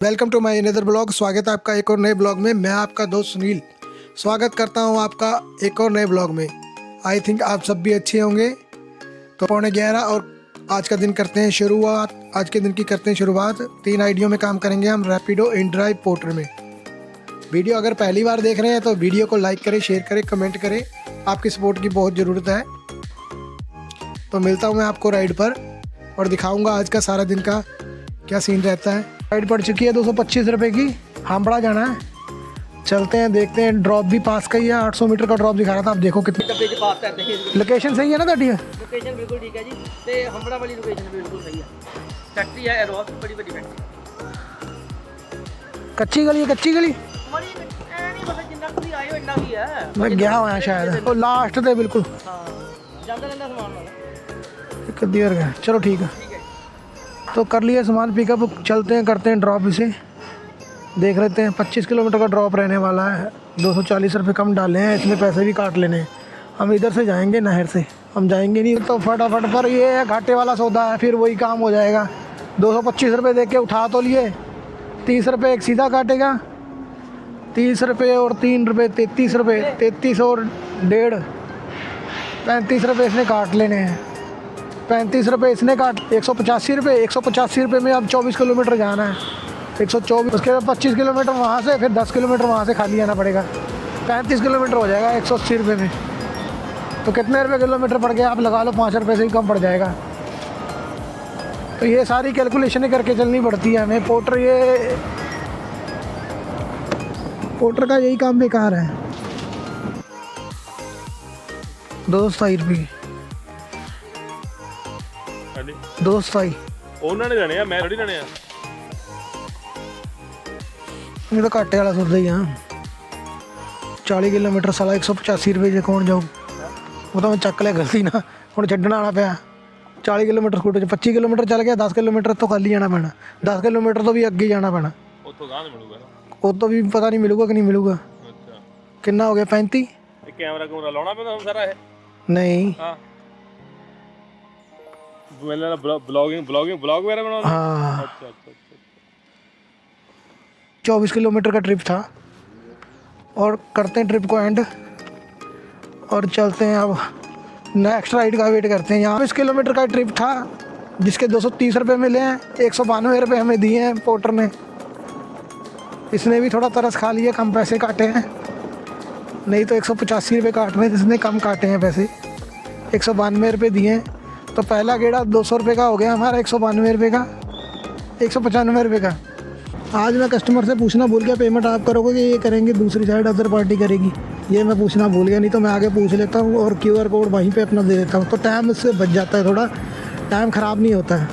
Welcome to my another blog. स्वागत है आपका एक और नए ब्लॉग में। मैं आपका दोस्त सुनील स्वागत करता हूं आपका एक और नए ब्लॉग में। आई थिंक आप सब भी अच्छे होंगे। तो 11:15 और आज का दिन करते हैं शुरुआत। आज के दिन की करते हैं शुरुआत। 3 आईडियों में काम करेंगे हम, रैपिडो, इनड्राइव, पोर्टर में। वीडियो अगर पहली बार देख रहे हैं तो वीडियो को लाइक करें, शेयर करें, कमेंट करें। आपकी सपोर्ट की बहुत ज़रूरत है। तो मिलता हूँ मैं आपको राइड पर और दिखाऊँगा आज का सारा दिन का क्या सीन रहता है। राइड पड़ चुकी है 225 रुपये की। हामबड़ा जाना है, चलते हैं, देखते हैं। ड्रॉप भी पास का ही है, 800 मीटर का ड्रॉप दिखा रहा था। आप देखो कितनी लोकेशन सही है ना ਤੁਹਾਡੀ? लोकेशन बिल्कुल ठीक है जी। ते हंबड़ा वाली लोकेशन बिल्कुल सही है। फैक्ट्री है एरोस, बड़ी बड़ी फैक्ट्री। कच्ची गली है, कच्ची गली बड़ी नहीं पता जिन्ना खुद आए हो इन्ना ही है। मैं गया हुआ शायद वो लास्ट ते बिल्कुल। हां ज्यादा रहता सामान वाला कद्दी और गया। चलो ठीक है, तो कर लिया सामान पिकअप। चलते हैं, करते हैं ड्रॉप। इसे देख लेते हैं। 25 किलोमीटर का ड्रॉप रहने वाला है। 240 रुपये कम डाले हैं, इसमें पैसे भी काट लेने हैं। हम इधर से जाएंगे, नहर से हम जाएंगे नहीं तो फटाफट। पर ये है घाटे वाला सौदा है, फिर वही काम हो जाएगा। 225 रुपये दे के उठा तो लिए, 30 रुपये एक सीधा काटेगा, 30 रुपये और 3 रुपये 33 रुपये, 33 और 1.5 35 रुपये इसने काट लेने हैं। 35 रुपये इसने काट, 185 रुपये। 185 रुपये में अब 24 किलोमीटर जाना है। 124, उसके बाद 25 किलोमीटर वहाँ से, फिर 10 किलोमीटर वहाँ से खाली आना पड़ेगा। 35 किलोमीटर हो जाएगा 180 रुपये में। तो कितने रुपये किलोमीटर पड़ गया आप लगा लो, 5 रुपये से ही कम पड़ जाएगा। तो ये सारी कैलकुलेशनें करके चलनी पड़ती है हमें। पोर्टर का यही काम बेकार है। 227 रुपये 227 ਉਹਨਾਂ ਨੇ ਲੈਣੇ ਆ, ਮੈਂ ਥੋੜੀ ਲੈਣੇ ਆ। ये तो घाटे वाला सोचता ही हाँ। 40 किलोमीटर साला 185 रुपये जे कौन जाऊ। वो तो मैं चक लिया गलती ना, हूँ छड्डना आना पाया। 40 किलोमीटर स्कूटर 25 किलोमीटर चल गया, 10 किलोमीटर तो खाली जाना पैना। 10 किलोमीटर तो भी अगे जाना पैना। ਉੱਥੋਂ ਗਾਂ ਨਹੀਂ ਮਿਲੂਗਾ। वो तो भी पता नहीं मिलूगा कि नहीं मिलूगा। ਅੱਛਾ, कितना हो गया 35? ਇਹ ਕੈਮਰਾ ਕੂਮਰਾ ਲਾਉਣਾ ਪੈਂਦਾ ਹੁਣ ਸਾਰਾ ਇਹ? नहीं ਹਾਂ, ਮੈਨੂੰ ਬਲੌਗ ਵਗੈरह ਬਣਾਉਣਾ। हाँ, ਅੱਛਾ ਅੱਛਾ ਅੱਛਾ। 24 किलोमीटर का ट्रिप था और करते हैं ट्रिप को एंड और चलते हैं। अब नेक्स्ट राइड का वेट करते हैं। यहाँ 20 किलोमीटर का ट्रिप था जिसके 230 रुपये मिले हैं। 192 रुपये हमें दिए हैं पोर्टर ने। इसने भी थोड़ा तरस खा लिया, कम पैसे काटे हैं। नहीं तो 185 रुपये काट रहे हैं, जिसने कम काटे हैं पैसे। 192 रुपये दिए हैं। तो पहला गेड़ा 200 रुपये का हो गया हमारा, 192 रुपये का, 195 रुपये का। आज मैं कस्टमर से पूछना भूल गया, पेमेंट आप करोगे कि ये करेंगे दूसरी साइड अदर पार्टी करेगी, ये मैं पूछना भूल गया। नहीं तो मैं आगे पूछ लेता हूँ और QR कोड वहीं पे अपना दे देता हूँ। तो टाइम इससे बच जाता है, थोड़ा टाइम ख़राब नहीं होता है।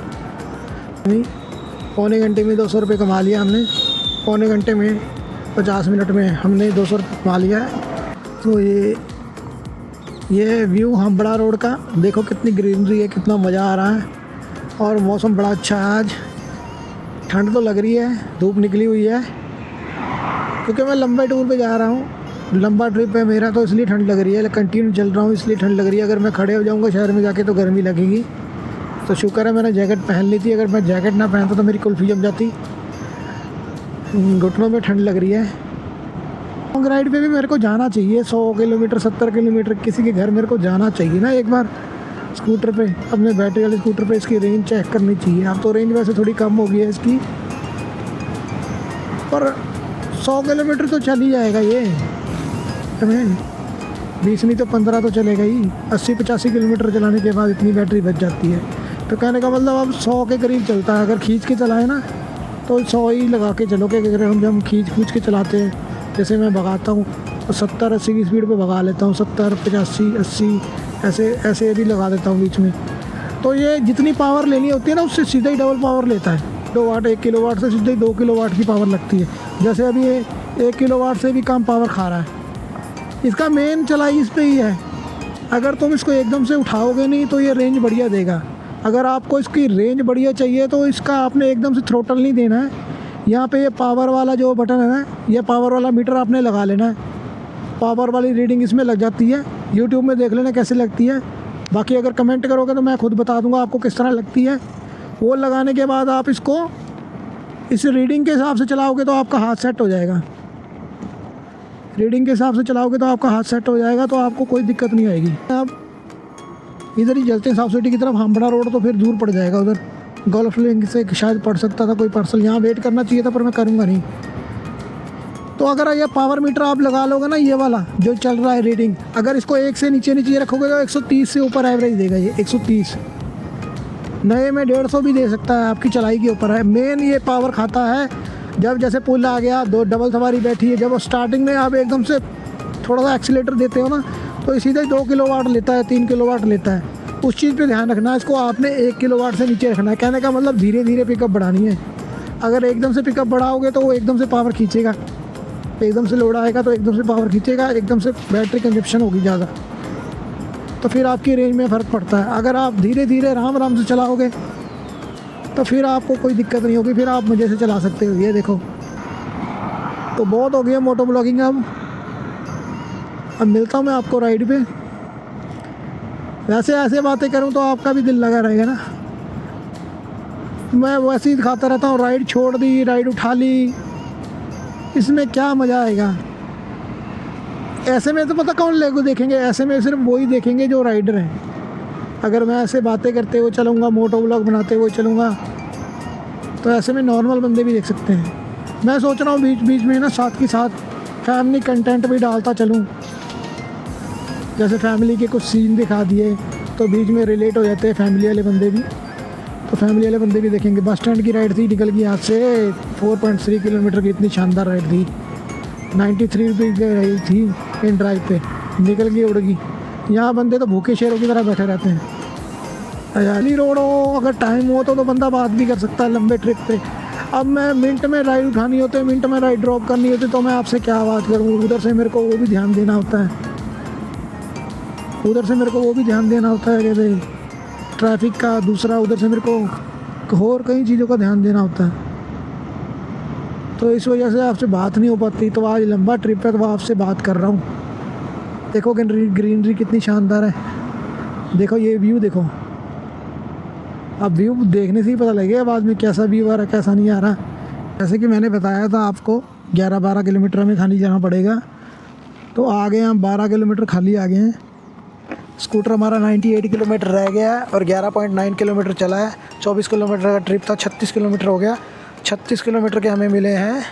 नहीं, पौने घंटे में 200 रुपये कमा लिया हमने। पौने घंटे में 50 मिनट में हमने 200 रुपये कमा लिया है। तो ये व्यू हामबड़ा रोड का देखो, कितनी ग्रीनरी है, कितना मज़ा आ रहा है। और मौसम बड़ा अच्छा है आज। ठंड तो लग रही है, धूप निकली हुई है, क्योंकि मैं लंबे टूर पे जा रहा हूँ। लंबा ट्रिप है मेरा, तो इसलिए ठंड लग रही है। कंटिन्यू चल रहा हूँ इसलिए ठंड लग रही है। अगर मैं खड़े हो जाऊँगा शहर में जाके तो गर्मी लगेगी। तो शुक्र है मैंने जैकेट पहन ली थी। अगर मैं जैकेट ना पहनता तो मेरी कुल्फ़ी जम जाती। घुटनों में ठंड लग रही है। लॉन्ग राइड पे भी मेरे को जाना चाहिए। 100 किलोमीटर 70 किलोमीटर किसी के घर मेरे को जाना चाहिए ना एक बार स्कूटर पे, अपने बैटरी वाले स्कूटर पे। इसकी रेंज चेक करनी चाहिए। अब तो रेंज वैसे थोड़ी कम हो गई है इसकी, पर 100 किलोमीटर तो चल ही जाएगा ये। 20 नहीं तो 15 तो चलेगा ही। 80-85 किलोमीटर चलाने के बाद इतनी बैटरी बच जाती है। तो कहने का मतलब अब 100 के करीब चलता है। अगर खींच के चलाए ना तो 100 ही लगा के चलो। कि अगर हम जब खींच के चलाते हैं, जैसे मैं भगाता हूँ तो 70-80 की स्पीड पे भगा लेता हूँ। 70-85-80 ऐसे भी लगा देता हूँ बीच में। तो ये जितनी पावर लेनी होती है ना, उससे सीधा ही डबल पावर लेता है। 2 वाट 1 किलोवाट से सीधे 2 किलोवाट की पावर लगती है। जैसे अभी ये 1 किलोवाट से भी कम पावर खा रहा है। इसका मेन चलाई इस पे ही है। अगर तुम इसको एकदम से उठाओगे नहीं तो ये रेंज बढ़िया देगा। अगर आपको इसकी रेंज बढ़िया चाहिए तो इसका आपने एकदम से थ्रोटल नहीं देना है। यहाँ पे ये पावर वाला जो बटन है ना, ये पावर वाला मीटर आपने लगा लेना है। पावर वाली रीडिंग इसमें लग जाती है। यूट्यूब में देख लेना कैसे लगती है। बाकी अगर कमेंट करोगे तो मैं खुद बता दूंगा आपको किस तरह लगती है। वो लगाने के बाद आप इसको इस रीडिंग के हिसाब से चलाओगे तो आपका हाथ सेट हो जाएगा। रीडिंग के हिसाब से चलाओगे तो आपका हाथ सेट हो जाएगा, तो आपको कोई दिक्कत नहीं आएगी। आप इधर ही चलते हैं साउथ सिटी की तरफ, हामबड़ा रोड तो फिर दूर पड़ जाएगा। उधर गोल्फ लिंक से शायद पड़ सकता था कोई पार्सल, यहाँ वेट करना चाहिए था पर मैं करूँगा नहीं। तो अगर ये पावर मीटर आप लगा लोगे ना, ये वाला जो चल रहा है रीडिंग, अगर इसको 1 से नीचे रखोगे तो 130 से ऊपर एवरेज देगा ये, 130। नए में 150 भी दे सकता है, आपकी चलाई के ऊपर है। मेन ये पावर खाता है जब जैसे पुल आ गया, 2 डबल सवारी बैठी है, जब स्टार्टिंग में आप एकदम से थोड़ा सा एक्सीलेटर देते हो ना, तो ये सीधे 2 किलोवाट लेता है, 3 किलोवाट लेता है। उस चीज़ पे ध्यान रखना है, इसको आपने 1 किलोवाट से नीचे रखना है। कहने का मतलब धीरे धीरे पिकअप बढ़ानी है। अगर एकदम से पिकअप बढ़ाओगे तो वो एकदम से पावर खींचेगा, एकदम से लोड आएगा तो एकदम से पावर खींचेगा, एकदम से बैटरी कंजप्शन होगी ज़्यादा, तो फिर आपकी रेंज में फ़र्क पड़ता है। अगर आप धीरे धीरे आराम से चलाओगे तो फिर आपको कोई दिक्कत नहीं होगी, फिर आप मज़े से चला सकते हो। ये देखो, तो बहुत हो गया मोटो ब्लॉगिंग। अब मिलता हूँ मैं आपको राइड पे। वैसे ऐसे बातें करूँ तो आपका भी दिल लगा रहेगा ना। मैं वैसे ही दिखाता रहता हूँ, राइड छोड़ दी, राइड उठा ली, इसमें क्या मज़ा आएगा। ऐसे में तो पता कौन लोग देखेंगे, ऐसे में सिर्फ वही देखेंगे जो राइडर हैं। अगर मैं ऐसे बातें करते हुए चलूँगा, मोटो व्लॉग बनाते हुए चलूँगा, तो ऐसे में नॉर्मल बंदे भी देख सकते हैं। मैं सोच रहा हूँ बीच बीच में ना साथ के साथ फैमिली कंटेंट भी डालता चलूँ। जैसे फैमिली के कुछ सीन दिखा दिए तो बीच में रिलेट हो जाते हैं फैमिली वाले बंदे भी, तो फैमिली वाले बंदे भी देखेंगे। बस स्टैंड की राइड थी, निकल गई यहाँ से 4.3 किलोमीटर की, इतनी शानदार राइड थी। 93 रुपये की राइड थी इन ड्राइव पे, निकल गई, उड़ गई। यहाँ बंदे तो भूखे शेरों की तरह बैठे रहते हैं। अयाली रोड हो, अगर टाइम हो तो बंदा बात भी कर सकता है लंबे ट्रिप पे। अब मैं मिनट में राइड उठानी होती है, मिनट में राइड ड्रॉप करनी होती है, तो मैं आपसे क्या बात करूँ। उधर से मेरे को वो भी ध्यान देना होता है, कि भाई ट्रैफिक का, दूसरा उधर से मेरे को और कई चीज़ों का ध्यान देना होता है। तो इस वजह से आपसे बात नहीं हो पाती। तो आज लंबा ट्रिप है तो आपसे बात कर रहा हूँ। देखो ग्रीनरी कितनी शानदार है, देखो ये व्यू देखो। अब व्यू देखने से ही पता लगेगा बाद में कैसा व्यू आ रहा है, कैसा नहीं आ रहा। जैसे कि मैंने बताया था आपको 11-12 किलोमीटर में खाली जाना पड़ेगा, तो आ गए हम 12 किलोमीटर खाली आ गए हैं। स्कूटर हमारा 98 किलोमीटर रह गया है और 11.9 किलोमीटर चला है। 24 किलोमीटर का ट्रिप था, 36 किलोमीटर हो गया। 36 किलोमीटर के हमें मिले हैं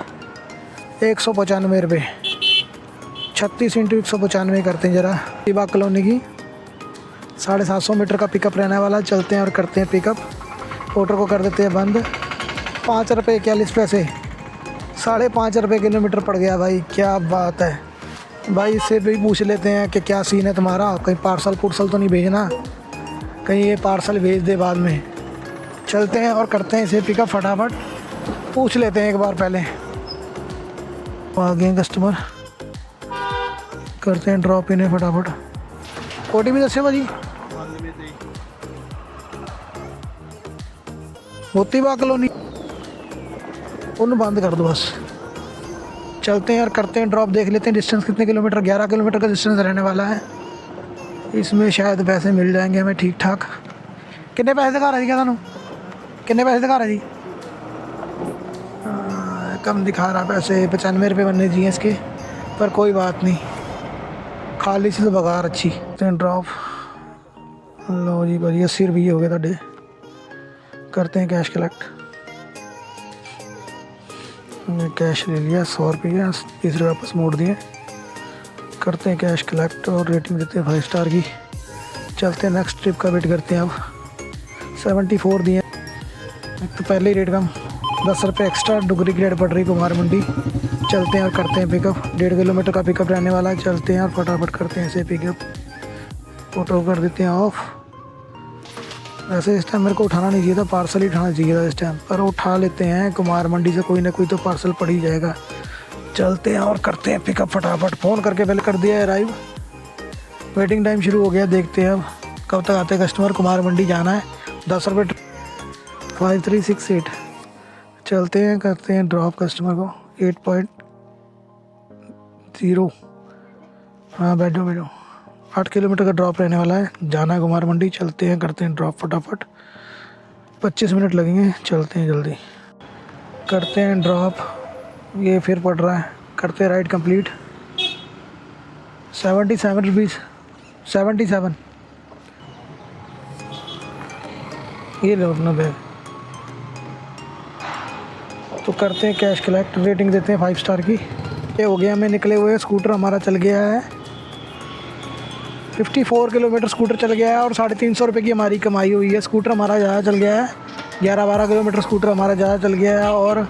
195 रुपये। 36 × 195 करते हैं ज़रा। बाग कॉलोनी की 750 मीटर का पिकअप रहने वाला। चलते हैं और करते हैं पिकअप। मोटर को कर देते हैं बंद। 5 रुपये 41 पैसे, 5.5 रुपये किलोमीटर पड़ गया भाई, क्या बात है भाई। इससे भी पूछ लेते हैं कि क्या सीन है तुम्हारा, कहीं पार्सल तो नहीं भेजना, कहीं ये पार्सल भेज दे बाद में। चलते हैं और करते हैं इसे पिकअप फटाफट, पूछ लेते हैं एक बार पहले। आ गए कस्टमर, करते हैं ड्रॉप इन्हें फटाफट। कोटी भी दसे भाजी, मोती बाग कॉलोनी, उन्हें बंद कर दो बस। चलते हैं और करते हैं ड्रॉप, देख लेते हैं डिस्टेंस कितने किलोमीटर। 11 किलोमीटर का डिस्टेंस रहने वाला है। इसमें शायद पैसे मिल जाएंगे हमें ठीक ठाक। कितने पैसे दिखा रहा है जी, क्या थानू कितने पैसे दिखा रहा है जी? कम दिखा रहा पैसे, 95 रुपये बनने चाहिए इसके, पर कोई बात नहीं, खाली से तो बघार अच्छी। ड्रॉप लो जी भाई, 80 रुपये हो गए ਤੁਹਾਡੇ। करते हैं कैश कलेक्ट। कैश ले लिया 100 रुपये, 30 रुपये वापस मोड़ दिए। करते हैं कैश कलेक्ट और रेटिंग देते हैं 5 स्टार की। चलते हैं नेक्स्ट ट्रिप का वेट करते हैं। अब 74 दिए, एक तो पहले ही रेट कम, 10 रुपये एक्स्ट्रा। डुगरी की रेट पड़ रही कुमार मंडी। चलते हैं और करते हैं पिकअप। 1.5 किलोमीटर का पिकअप रहने वाला है। चलते हैं और फटाफट करते हैं इसे पिकअप। फोटो कर देते हैं ऑफ। वैसे इस टाइम मेरे को उठाना नहीं चाहिए था, पार्सल ही उठाना चाहिए था इस टाइम, पर उठा लेते हैं। कुमार मंडी से कोई ना कोई तो पार्सल पड़ ही जाएगा। चलते हैं और करते हैं पिकअप फटाफट। फ़ोन करके पहले कर दिया है अराइव, वेटिंग टाइम शुरू हो गया। देखते हैं अब कब तक आते हैं कस्टमर। कुमार मंडी जाना है, 10 रुपये 5368। चलते हैं, करते हैं ड्रॉप कस्टमर को 8.0। हाँ बैठो। 8 किलोमीटर का ड्रॉप रहने वाला है, जाना है कुमार मंडी। चलते हैं, करते हैं ड्रॉप फटाफट। 25 मिनट लगेंगे, चलते हैं जल्दी। करते हैं ड्रॉप, ये फिर पड़ रहा है, करते हैं राइड कंप्लीट। 77 रुपीज़, 77। ये लो अपना बैग। तो करते हैं कैश कलेक्ट, रेटिंग देते हैं 5 स्टार की। ये हो गया, हमें निकले हुए, स्कूटर हमारा चल गया है 54 किलोमीटर स्कूटर चल गया है और 350 रुपये की हमारी कमाई हुई है। स्कूटर हमारा ज़्यादा चल गया है, 11-12 किलोमीटर स्कूटर हमारा ज़्यादा चल गया है और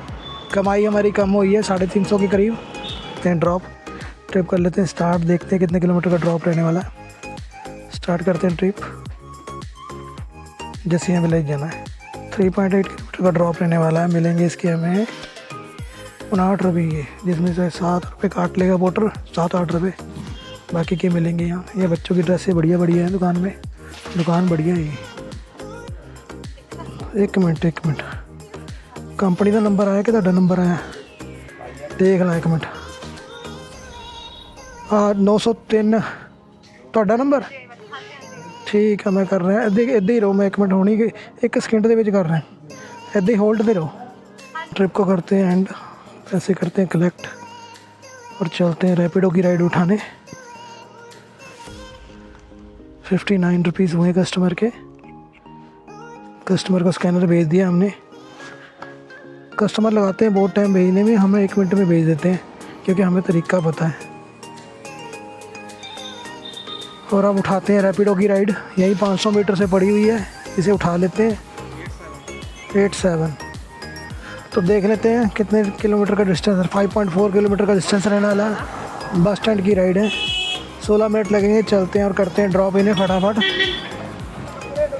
कमाई हमारी कम हुई है 350 के करीब। करते हैं ड्रॉप, ट्रिप कर लेते हैं स्टार्ट, देखते हैं कितने किलोमीटर का ड्रॉप रहने वाला है। स्टार्ट करते हैं ट्रिप, जैसे हमें ले जाना है। 3.8 किलोमीटर का ड्रॉप रहने वाला है। मिलेंगे इसके हमें 59 रुपये, जिसमें से 7 रुपये काट लेगा पोटर, 7-8 रुपये बाकी के मिलेंगे यहाँ। ये बच्चों की ड्रेसें बढ़िया बढ़िया है दुकान में, दुकान बढ़िया है। एक मिनट, कंपनी का नंबर आया कि ਤੁਹਾਡਾ नंबर आया देख ला, 1 मिनट। 903 ਤੁਹਾਡਾ नंबर, ठीक है। मैं कर रहा है इधर ही रहो, मैं 1 मिनट होनी, 1 सेकंड के कर रहा है, इधर ही होल्ड पे रहो। ट्रिप को करते हैं एंड, पैसे करते हैं कलेक्ट और चलते हैं रैपिडो की राइड उठाने। 59 रुपीज़ हुए कस्टमर के। कस्टमर को स्कैनर भेज दिया हमने। कस्टमर लगाते हैं बहुत टाइम भेजने में, हमें 1 मिनट में भेज देते हैं क्योंकि हमें तरीका पता है। और अब उठाते हैं रैपिडो की राइड, यही 500 मीटर से पड़ी हुई है, इसे उठा लेते हैं। 87 तो देख लेते हैं कितने किलोमीटर का डिस्टेंस है। 5.4 किलोमीटर का डिस्टेंस रहने वाला है। बस स्टैंड की राइड है, 16 मिनट लगेंगे। चलते हैं और करते हैं ड्रॉप इन्हें फटाफट।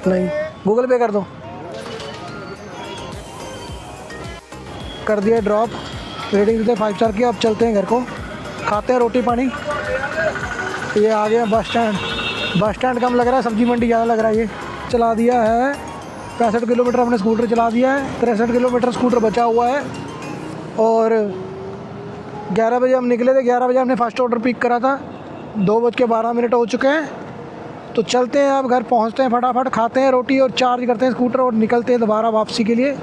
नहीं, गूगल पे कर दो। कर दिया ड्रॉप, रेटिंग देते 5 स्टार की। अब चलते हैं घर को, खाते हैं रोटी पानी। ये आ गया बस स्टैंड। बस स्टैंड कम लग रहा है, सब्जी मंडी ज़्यादा लग रहा है। ये चला दिया है 65 किलोमीटर हमने स्कूटर चला दिया है। 63 किलोमीटर स्कूटर बचा हुआ है और 11 बजे हम निकले थे। 11 बजे हमने फर्स्ट ऑर्डर पिक करा था, 2:12 हो चुके हैं। तो चलते हैं, अब घर पहुंचते हैं फटाफट, खाते हैं रोटी और चार्ज करते हैं स्कूटर और निकलते हैं दोबारा वापसी के लिए।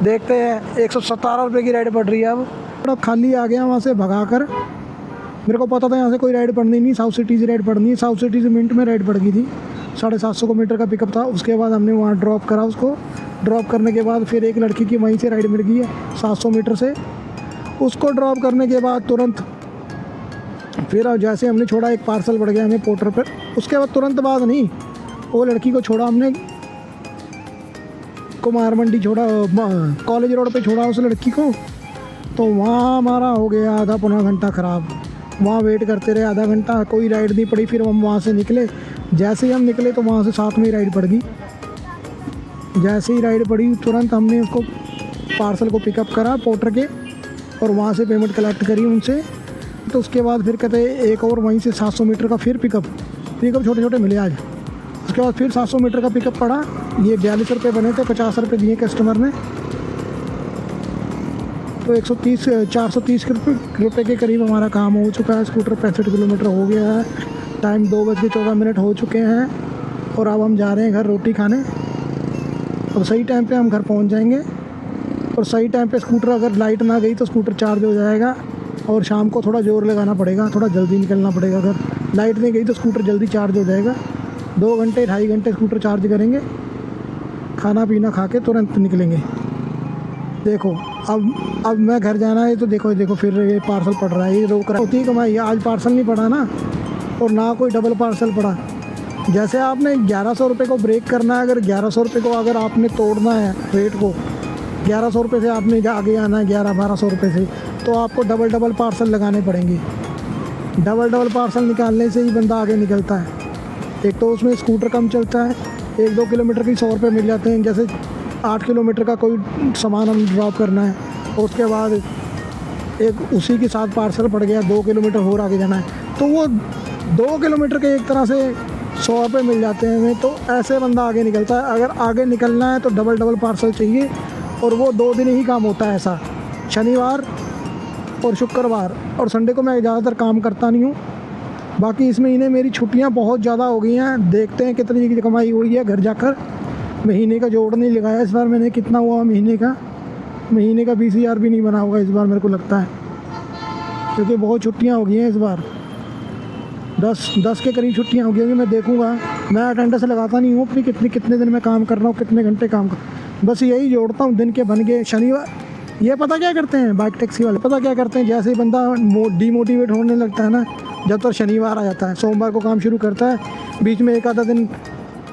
देखते हैं 117 रुपये की राइड पड़ रही है। अब थोड़ा खाली आ गया वहाँ से भगा कर, मेरे को पता था यहाँ से कोई राइड पड़नी नहीं, साउथ सिटी से राइड पड़नी है। साउथ सिटी से मिनट में राइड पड़ गई थी, 750 मीटर का पिकअप था। उसके बाद हमने वहाँ ड्रॉप करा, उसको ड्रॉप करने के बाद फिर एक लड़की की वहीं से राइड मिल गई है 700 मीटर से। उसको ड्रॉप करने के बाद तुरंत फिर जैसे हमने छोड़ा, एक पार्सल पड़ गया हमें पोर्टर पर। उसके बाद तुरंत बाद नहीं, वो लड़की को छोड़ा हमने कुमार मंडी, छोड़ा कॉलेज रोड पे छोड़ा उस लड़की को। तो वहाँ हमारा हो गया आधा पौना घंटा ख़राब। वहाँ वेट करते रहे आधा घंटा, कोई राइड नहीं पड़ी। फिर हम वहाँ से निकले, जैसे ही हम निकले तो वहाँ से साथ में ही राइड पड़ गई। जैसे ही राइड पड़ी तुरंत हमने उसको पार्सल को पिकअप करा पोर्टर के और वहाँ से पेमेंट कलेक्ट करी उनसे। तो उसके बाद फिर कहते एक और वहीं से 700 मीटर का फिर पिकअप छोटे छोटे मिले आज। उसके बाद फिर 700 मीटर का पिकअप पड़ा। ये 42 रुपये बने थे, 50 रुपये दिए कस्टमर ने। तो 430 रुपये के करीब हमारा काम हो चुका है। स्कूटर 65 किलोमीटर हो गया है। टाइम 2:14 हो चुके हैं और अब हम जा रहे हैं घर रोटी खाने। और सही टाइम पे हम घर पहुंच जाएंगे और सही टाइम पे स्कूटर अगर लाइट ना गई तो स्कूटर चार्ज हो जाएगा। और शाम को थोड़ा ज़ोर लगाना पड़ेगा, थोड़ा जल्दी निकलना पड़ेगा। अगर लाइट नहीं गई तो स्कूटर जल्दी चार्ज हो जाएगा। 2 घंटे 2.5 घंटे स्कूटर चार्ज करेंगे, खाना पीना खा के तुरंत निकलेंगे। देखो अब मैं घर जाना है तो देखो फिर ये पार्सल पड़ रहा है, ये रोक रहा है। होती ही कमाई है, आज पार्सल नहीं पड़ा ना, और ना कोई डबल पार्सल पड़ा। जैसे आपने 1100 रुपये को ब्रेक करना है, अगर 1100 रुपये को अगर आपने तोड़ना है रेट को, 1100 रुपये से आपने आगे आना है 1100-1200 रुपये से, तो आपको डबल पार्सल लगाने पड़ेंगे। डबल पार्सल निकालने से ही बंदा आगे निकलता है। एक तो उसमें स्कूटर कम चलता है, 1-2 किलोमीटर की 100 रुपये मिल जाते हैं। जैसे 8 किलोमीटर का कोई सामान हम ड्रॉप करना है और उसके बाद एक उसी के साथ पार्सल पड़ गया, 2 किलोमीटर और आगे जाना है, तो वो 2 किलोमीटर के एक तरह से 100 रुपये मिल जाते हैं हमें। तो ऐसे बंदा आगे निकलता है। अगर आगे निकलना है तो डबल पार्सल चाहिए, और वो 2 दिन ही काम होता है ऐसा, शनिवार और शुक्रवार। और संडे को मैं ज़्यादातर काम करता नहीं हूँ। बाकी इस महीने मेरी छुट्टियाँ बहुत ज़्यादा हो गई हैं। देखते हैं कितनी की कमाई हुई है घर जाकर। महीने का जोड़ नहीं लगाया इस बार मैंने, कितना हुआ महीने का। महीने का 20,000 भी नहीं बना होगा इस बार मेरे को लगता है, क्योंकि बहुत छुट्टियां हो गई हैं इस बार। 10 के करीब छुट्टियां हो गई होंगी। मैं देखूंगा, मैं अटेंडेंस लगाता नहीं हूँ अपनी कितने दिन में काम कर रहा हूँ, कितने घंटे काम कर, बस यही जोड़ता हूँ दिन के बन गए। शनिवार ये पता क्या करते हैं बाइक टैक्सी वाले, पता क्या करते हैं, जैसे ही बंदा डीमोटिवेट होने लगता है ना, जब तक शनिवार आ जाता है, सोमवार को काम शुरू करता है, बीच में एक आधा दिन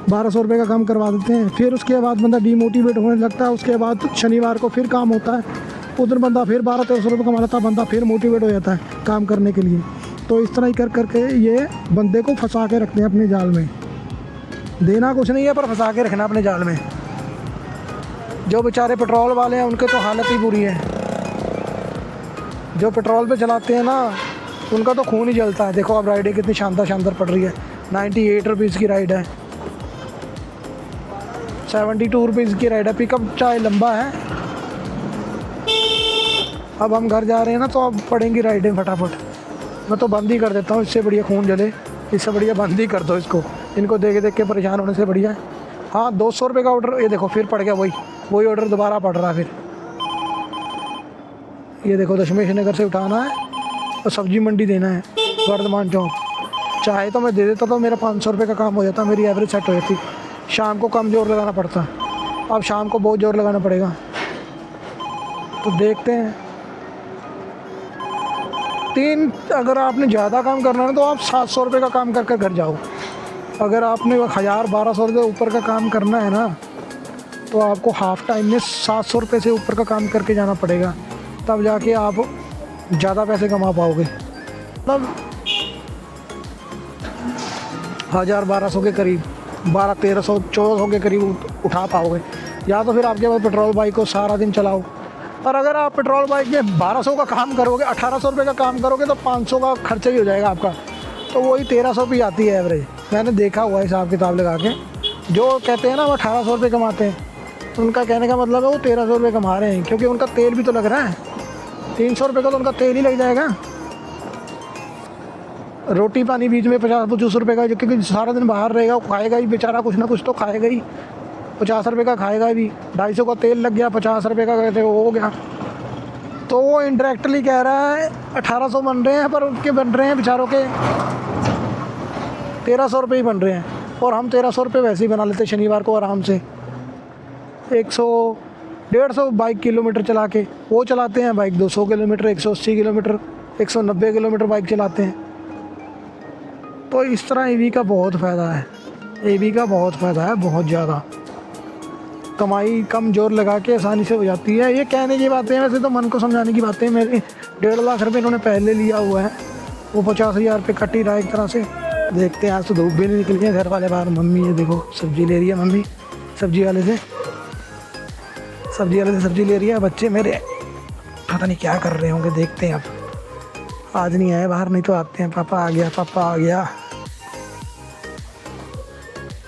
1200 रुपये का काम करवा देते हैं, फिर उसके बाद बंदा डीमोटिवेट होने लगता है। उसके बाद शनिवार को फिर काम होता है, उस दिन बंदा फिर 1200-1300 रुपये कमा लेता है, बंदा फिर मोटिवेट हो जाता है काम करने के लिए। तो इस तरह ही कर करके ये बंदे को फंसा के रखते हैं अपने जाल में। देना कुछ नहीं है पर फंसा के रखना अपने जाल में। जो बेचारे पेट्रोल वाले हैं उनके तो हालत ही बुरी है। जो पेट्रोल पे चलाते हैं ना उनका तो खून ही जलता है। देखो अब राइडें कितनी शानदार पड़ रही है। 98 रुपीज़ की राइड है, 72 रुपीज़ की राइड है। पिकअप चाहे लंबा है। अब हम घर जा रहे हैं ना, तो अब पड़ेंगी राइडें फटाफट। मैं तो बंद ही कर देता हूँ, इससे बढ़िया खून जले, इससे बढ़िया बंद ही कर दो इसको। इनको देख के परेशान होने से बढ़िया। हाँ 200 रुपये का ऑर्डर, ये देखो फिर पड़ गया वही ऑर्डर दोबारा पड़ रहा है फिर। ये देखो दशमेश नगर से उठाना है और सब्जी मंडी देना है वर्धमान चौक। चाहे तो मैं दे देता तो मेरा 500 रुपये का काम हो जाता, मेरी एवरेज सेट हो जाती। शाम को कम जोर लगाना पड़ता, अब शाम को बहुत जोर लगाना पड़ेगा। तो देखते हैं। अगर आपने ज़्यादा काम करना है तो आप 700 रुपये का काम कर घर जाओ। अगर आपने 1000-1200 रुपये ऊपर का काम करना है ना, तो आपको हाफ़ टाइम में 700 रुपये से ऊपर का काम करके जाना पड़ेगा, तब जाके आप ज़्यादा पैसे कमा पाओगे। मतलब 1000-1200 के करीब, 1200-1300-1400 के करीब उठा पाओगे। या तो फिर आपके पास पेट्रोल बाइक को सारा दिन चलाओ। और अगर आप पेट्रोल बाइक में 1200 का काम करोगे, 1800 रुपये का काम करोगे, तो 500 का खर्चा ही हो जाएगा आपका। तो वही 1300 भी आती है एवरेज। मैंने देखा हुआ है हिसाब किताब लगा के। जो कहते हैं ना वो 1800 रुपये कमाते हैं, उनका कहने का मतलब है वो 1300 रुपये कमा रहे हैं, क्योंकि उनका तेल भी तो लग रहा है। 300 रुपये का तो उनका तेल ही लग जाएगा। रोटी पानी बीच में 50-25 रुपये का, क्योंकि सारा दिन बाहर रहेगा, वो खाएगा ही बेचारा, कुछ ना कुछ तो खाएगा ही। 50 रुपये का खाएगा भी, 250 का तेल लग गया, 50 रुपये का कहते वो हो गया। तो वो इंडायरेक्टली कह रहा है 1800 बन रहे हैं, पर उनके बन रहे हैं बेचारों के 1300 रुपये ही बन रहे हैं। और हम 1300 रुपये वैसे ही बना लेते शनिवार को आराम से। 100-150 बाइक किलोमीटर चला के, वो चलाते हैं bike 200 kilometre, 180 kilometre, 190 kilometre bike चलाते हैं। तो इस तरह ईवी का बहुत फ़ायदा है। ईवी का बहुत फ़ायदा है, बहुत ज़्यादा। कमाई कम जोर लगा के आसानी से हो जाती है। ये कहने की बातें हैं, वैसे तो मन को समझाने की बातें हैं। मेरे 1.5 लाख रुपये इन्होंने पहले लिया हुआ है, वो 50,000 रुपये कट ही रहा है एक तरह से। देखते हैं, आज तो धूप भी नहीं निकली है। घर वाले बाहर, मम्मी ये देखो सब्ज़ी ले रही है, मम्मी सब्ज़ी वाले से सब्ज़ी ले रही है। बच्चे मेरे पता नहीं क्या कर रहे होंगे, देखते हैं। अब आज नहीं आए बाहर, नहीं तो आते हैं। पापा आ गया।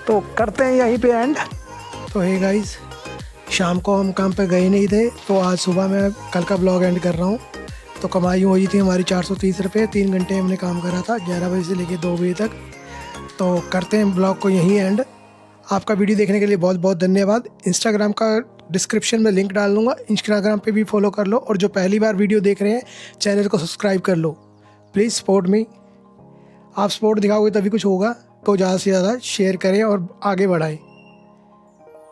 तो करते हैं यहीं पे एंड। तो हे गाइस, शाम को हम काम पे गए नहीं थे, तो आज सुबह मैं कल का ब्लॉग एंड कर रहा हूँ। तो कमाई हुई थी हमारी 430 रुपये। 3 घंटे हमने काम करा था, 11 बजे से लेकर 2 बजे तक। तो करते हैं ब्लॉग को यहीं एंड। आपका वीडियो देखने के लिए बहुत बहुत धन्यवाद। इंस्टाग्राम का डिस्क्रिप्शन में लिंक डाल दूँगा, इंस्टाग्राम पे भी फॉलो कर लो। और जो पहली बार वीडियो देख रहे हैं, चैनल को सब्सक्राइब कर लो। Please support me. आप सपोर्ट दिखाओगे तभी कुछ होगा। तो ज़्यादा से ज़्यादा शेयर करें और आगे बढ़ाएं।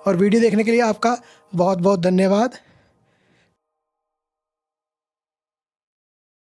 और वीडियो देखने के लिए आपका बहुत बहुत धन्यवाद।